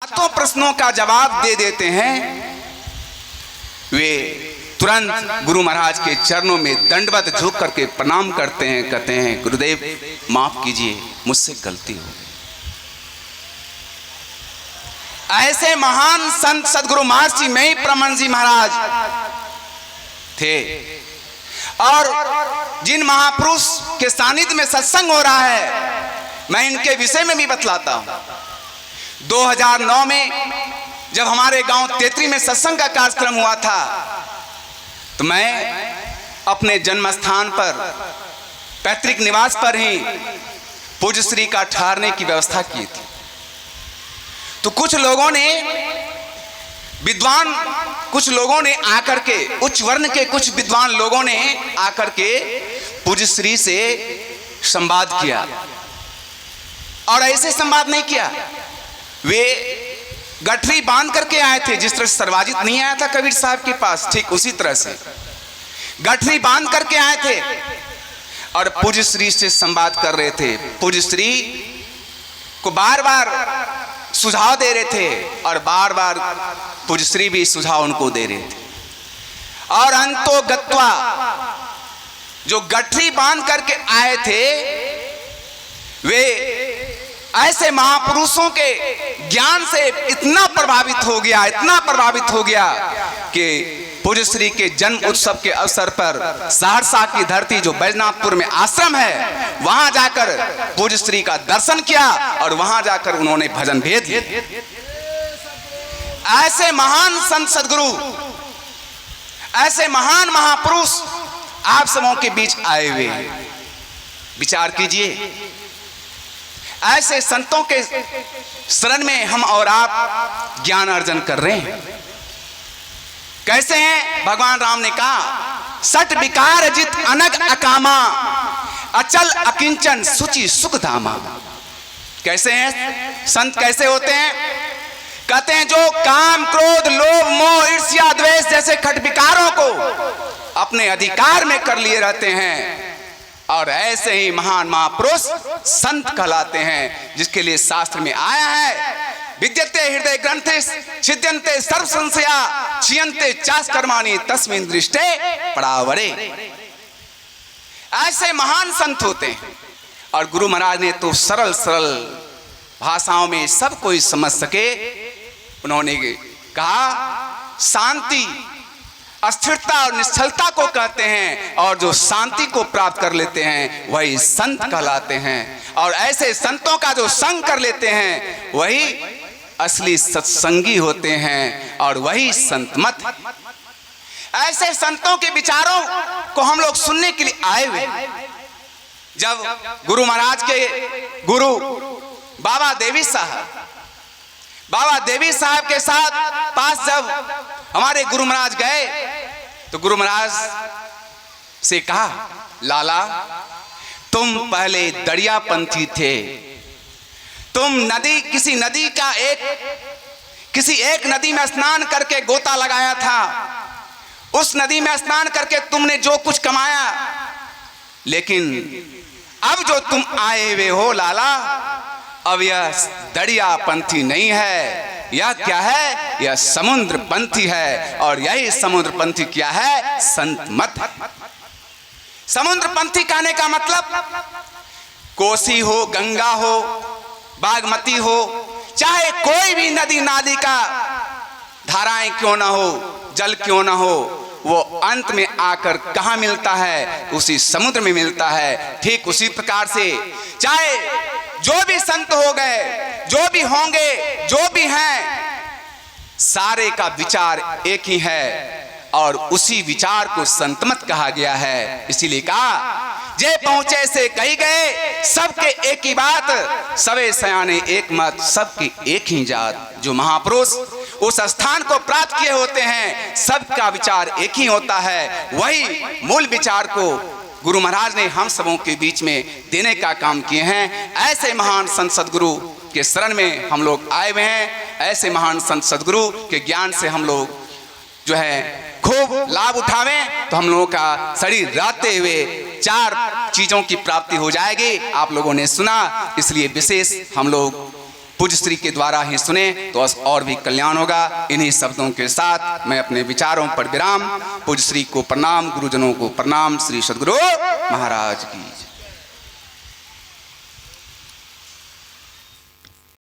सातों प्रश्नों का जवाब दे देते हैं, वे तुरंत गुरु महाराज के चरणों में दंडवत झुक करके प्रणाम करते हैं, कहते हैं गुरुदेव माफ कीजिए, मुझसे गलती हो गई। ऐसे महान संत सदगुरु महर्षि मई प्रमण जी महाराज थे। और जिन महापुरुष के सानिध्य में सत्संग हो रहा है, मैं इनके विषय में भी बतलाता हूं। 2009 में जब हमारे गांव तेतरी में सत्संग का कार्यक्रम हुआ था, तो मैं अपने जन्म स्थान पर पैतृक निवास पर ही पूज्य श्री का ठहरने की व्यवस्था की थी। तो कुछ लोगों ने, विद्वान कुछ लोगों ने आकर के, उच्च वर्ण के कुछ विद्वान लोगों ने आकर के पूज्य श्री से संवाद किया। और ऐसे संवाद नहीं किया, वे गठरी बांध करके आए थे। जिस तरह से सर्वाजित नहीं आया था कबीर साहब के पास, ठीक उसी तरह से गठरी बांध करके आए थे और पूज्य श्री से संवाद कर रहे थे। पूज्य श्री को बार बार सुझाव दे रहे थे और बार बार पूज्य श्री भी सुझाव उनको दे रहे थे। और अंतो गत्वा जो गठरी बांध करके आए थे, वे ऐसे महापुरुषों के ज्ञान से इतना प्रभावित हो गया, इतना प्रभावित हो गया कि पूज्य श्री के जन्म उत्सव के अवसर पर सहरसा की धरती जो बैजनाथपुर में आश्रम है, वहां जाकर पूज्य श्री का दर्शन किया और वहां जाकर उन्होंने भजन भेद लिए। ऐसे महान संत सदगुरु, ऐसे महान महापुरुष आप सबों के बीच आए हुए। विचार कीजिए, ऐसे संतों के शरण में हम और आप ज्ञान अर्जन कर रहे हैं। कैसे हैं? भगवान राम ने कहा, सट विकार जित अनग अकामा, अचल अकिंचन सुचि सुख धामा। कैसे हैं संत? कैसे होते हैं? कहते हैं जो काम क्रोध लोभ मोह ईर्ष्या द्वेष जैसे खट विकारों को अपने अधिकार में कर लिए रहते हैं। और ऐसे ही महान महापुरुष संत कहलाते हैं, जिसके लिए शास्त्र में आया है, विद्यते हृदय ग्रंथे छिद्यन्ते सर्व संशया क्षीयन्ते चास कर्माणि तस्मिन् दृष्टे परावरे। ऐसे महान संत होते हैं। और गुरु महाराज ने तो सरल सरल भाषाओं में सब कोई समझ सके उन्होंने कहा, शांति अस्थिरता और निश्चलता को कहते हैं, और जो शांति को प्राप्त कर लेते हैं वही संत कहलाते हैं। और ऐसे संतों का जो संग कर लेते हैं वही असली सत्संगी होते हैं और वही संत मत। ऐसे संतों के विचारों को हम लोग सुनने के लिए आए हुए। जब गुरु महाराज के गुरु बाबा देवी साहब के साथ पास जब हमारे गुरु महाराज गए, तो गुरु महाराज से कहा, लाला तुम पहले दरियापंथी थे, तुम किसी एक नदी में स्नान करके गोता लगाया था, उस नदी में स्नान करके तुमने जो कुछ कमाया, लेकिन अब जो तुम आए हुए हो लाला, अब यह दरियापंथी नहीं है, यह क्या है? यह समुद्र पंथी है। और यही समुद्र पंथी क्या है? संत मत। समुद्र पंथी कहने का मतलब कोसी हो, गंगा हो, बागमती हो, चाहे कोई भी नदी नाली का धाराएं क्यों ना हो, जल क्यों ना हो, वो अंत में आकर कहाँ मिलता है? उसी समुद्र में मिलता है। ठीक उसी प्रकार से चाहे जो भी संत हो गए, जो भी होंगे, जो भी हैं, सारे का विचार एक ही है और उसी विचार को संतमत कहा गया है। इसीलिए कहा, जे पहुंचे से कही गए, सबके एक ही बात, सबे सयाने एक मत, सबकी एक ही जात। जो महापुरुष उस स्थान को प्राप्त किए होते हैं, सबका विचार एक ही होता है। वही मूल विचार को गुरु महाराज ने हम सबों के बीच में देने का काम किए हैं। ऐसे महान संत सदगुरु के शरण में हम लोग आए हुए हैं। ऐसे महान संत सदगुरु के ज्ञान से हम लोग जो है खूब लाभ उठावें, तो हम लोगों का शरीर रहते हुए 4 चीजों की प्राप्ति हो जाएगी। आप लोगों ने सुना, इसलिए विशेष हम लोग पूज्य श्री के द्वारा ही सुने तो और भी कल्याण होगा। इन्हीं शब्दों के साथ मैं अपने विचारों पर विराम। पूज्य श्री को प्रणाम, गुरुजनों को प्रणाम। श्री सद्गुरु महाराज की।